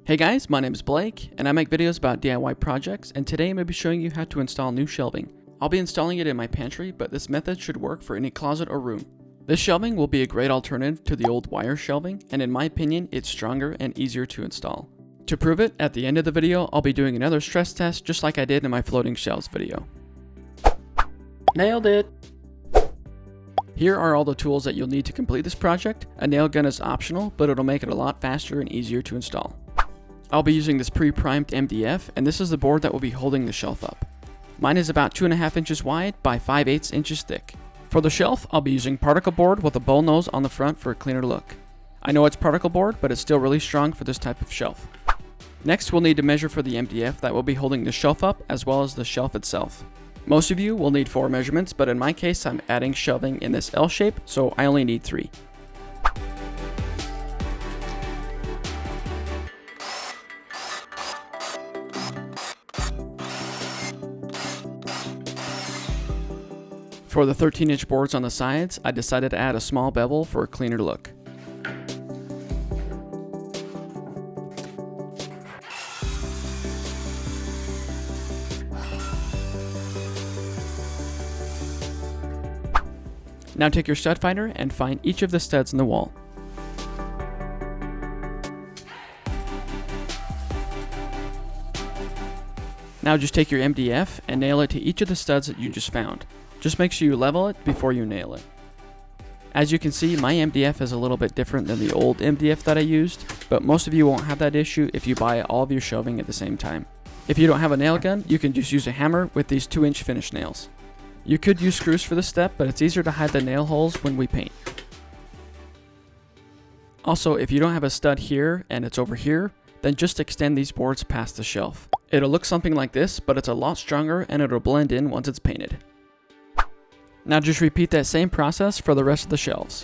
Hey guys, my name is Blake, and I make videos about DIY projects, and today I'm going to be showing you how to install new shelving. I'll be installing it in my pantry, but this method should work for any closet or room. This shelving will be a great alternative to the old wire shelving, and in my opinion, it's stronger and easier to install. To prove it, at the end of the video, I'll be doing another stress test just like I did in my floating shelves video. Nailed it! Here are all the tools that you'll need to complete this project. A nail gun is optional, but it'll make it a lot faster and easier to install. I'll be using this pre-primed MDF, and this is the board that will be holding the shelf up. Mine is about 2.5 inches wide by 5/8 inches thick. For the shelf, I'll be using particle board with a bull nose on the front for a cleaner look. I know it's particle board, but it's still really strong for this type of shelf. Next, we'll need to measure for the MDF that will be holding the shelf up, as well as the shelf itself. Most of you will need 4 measurements, but in my case, I'm adding shelving in this L shape, so I only need 3. For the 13-inch boards on the sides, I decided to add a small bevel for a cleaner look. Now take your stud finder and find each of the studs in the wall. Now just take your MDF and nail it to each of the studs that you just found. Just make sure you level it before you nail it. As you can see, my MDF is a little bit different than the old MDF that I used, but most of you won't have that issue if you buy all of your shelving at the same time. If you don't have a nail gun, you can just use a hammer with these 2-inch finish nails. You could use screws for this step, but it's easier to hide the nail holes when we paint. Also, if you don't have a stud here and it's over here, then just extend these boards past the shelf. It'll look something like this, but it's a lot stronger and it'll blend in once it's painted. Now just repeat that same process for the rest of the shelves.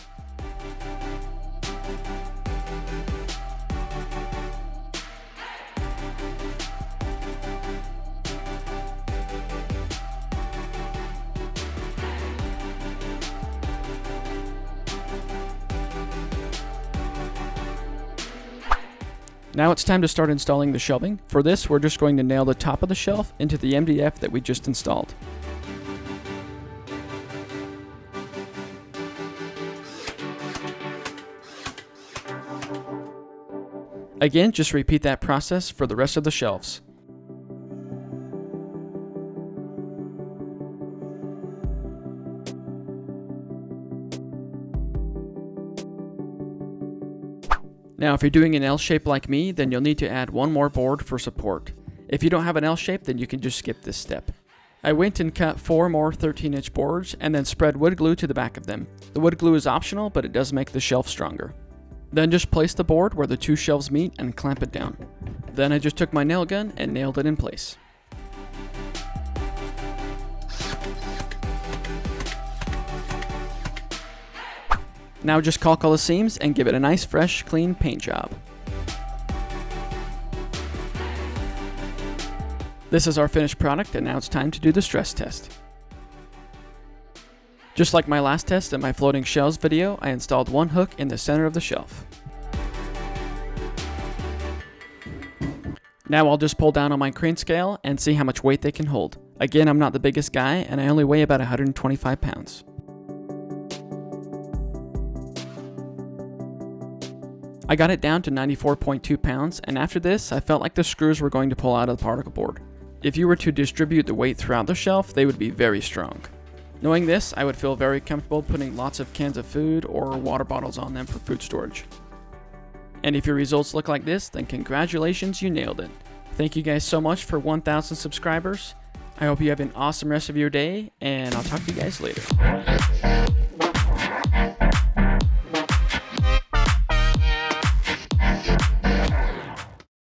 Now it's time to start installing the shelving. For this, we're just going to nail the top of the shelf into the MDF that we just installed. Again, just repeat that process for the rest of the shelves. Now, if you're doing an L shape like me, then you'll need to add one more board for support. If you don't have an L shape, then you can just skip this step. I went and cut 4 more 13-inch boards and then spread wood glue to the back of them. The wood glue is optional, but it does make the shelf stronger. Then just place the board where the 2 shelves meet and clamp it down. Then I just took my nail gun and nailed it in place. Now just caulk all the seams and give it a nice fresh clean paint job. This is our finished product, and now it's time to do the stress test. Just like my last test in my floating shelves video, I installed one hook in the center of the shelf. Now I'll just pull down on my crane scale and see how much weight they can hold. Again, I'm not the biggest guy and I only weigh about 125 pounds. I got it down to 94.2 pounds, and after this, I felt like the screws were going to pull out of the particle board. If you were to distribute the weight throughout the shelf, they would be very strong. Knowing this, I would feel very comfortable putting lots of cans of food or water bottles on them for food storage. And if your results look like this, then congratulations, you nailed it. Thank you guys so much for 1,000 subscribers. I hope you have an awesome rest of your day, and I'll talk to you guys later.